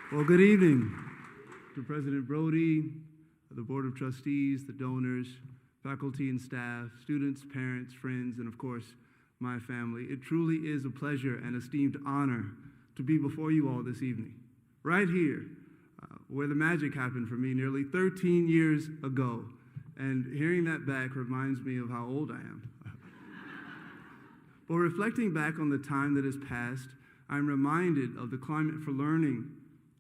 Well, good evening to President Brody, the Board of Trustees, the donors, faculty and staff, students, parents, friends, and of course, my family. It truly is a pleasure and esteemed honor to be before you all this evening, right here, where the magic happened for me nearly 13 years ago. And hearing that back reminds me of how old I am. But reflecting back on the time that has passed, I'm reminded of the climate for learning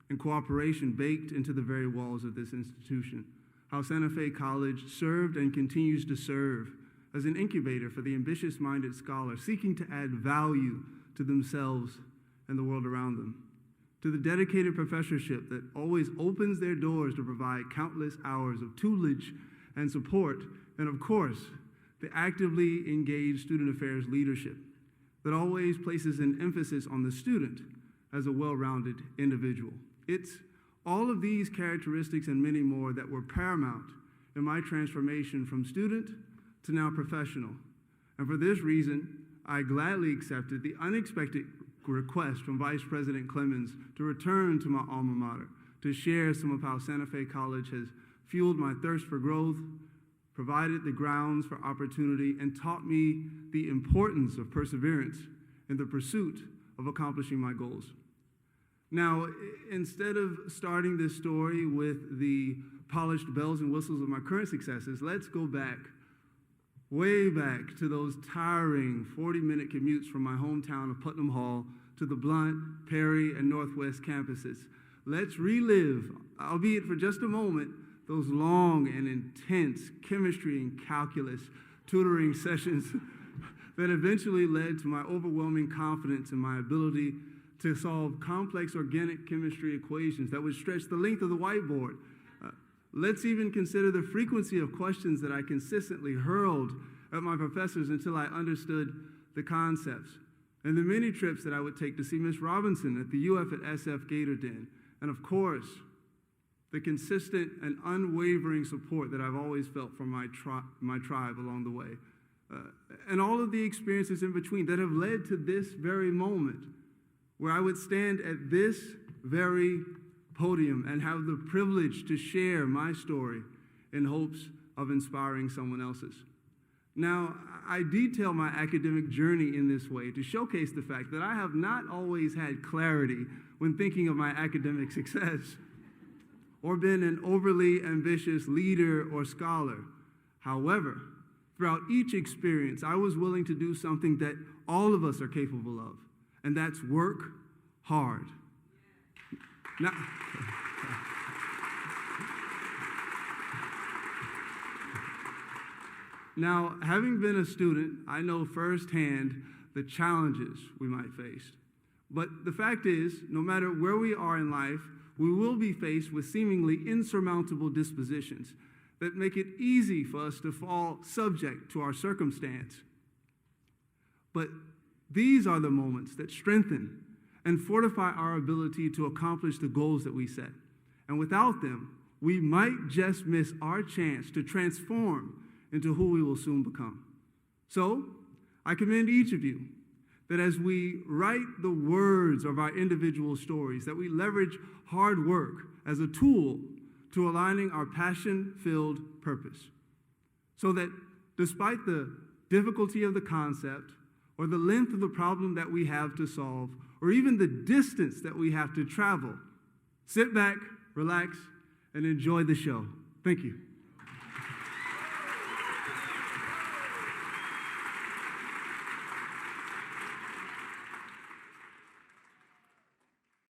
and cooperation baked into the very walls of this institution, how Santa Fe College served and continues to serve as an incubator for the ambitious-minded scholar seeking to add value to themselves and the world around them, to the dedicated professorship that always opens their doors to provide countless hours of tutelage and support, and of course, the actively engaged student affairs leadership that always places an emphasis on the student as a well-rounded individual. It's all of these characteristics and many more that were paramount in my transformation from student to now professional. And for this reason, I gladly accepted the unexpected request from Vice President Clemens to return to my alma mater, to share some of how Santa Fe College has fueled my thirst for growth, provided the grounds for opportunity, and taught me the importance of perseverance in the pursuit of accomplishing my goals. Now, instead of starting this story with the polished bells and whistles of my current successes, let's go back, way back to those tiring 40-minute commutes from my hometown of Putnam Hall to the Blount, Perry, and Northwest campuses. Let's relive, albeit for just a moment, those long and intense chemistry and calculus tutoring sessions that eventually led to my overwhelming confidence in my ability to solve complex organic chemistry equations that would stretch the length of the whiteboard. Let's even consider the frequency of questions that I consistently hurled at my professors until I understood the concepts, and the many trips that I would take to see Miss Robinson at the UF at SF Gator Den, and of course, the consistent and unwavering support that I've always felt from my tribe along the way, and all of the experiences in between that have led to this very moment where I would stand at this very podium and have the privilege to share my story in hopes of inspiring someone else's. Now, I detail my academic journey in this way to showcase the fact that I have not always had clarity when thinking of my academic success, or been an overly ambitious leader or scholar. However, throughout each experience, I was willing to do something that all of us are capable of, and that's work hard. Now, having been a student, I know firsthand the challenges we might face. But the fact is, no matter where we are in life, we will be faced with seemingly insurmountable dispositions that make it easy for us to fall subject to our circumstance. But these are the moments that strengthen and fortify our ability to accomplish the goals that we set. And without them, we might just miss our chance to transform into who we will soon become. So, I commend each of you that as we write the words of our individual stories, that we leverage hard work as a tool to aligning our passion-filled purpose, so that despite the difficulty of the concept, or the length of the problem that we have to solve, or even the distance that we have to travel, sit back, relax, and enjoy the show. Thank you.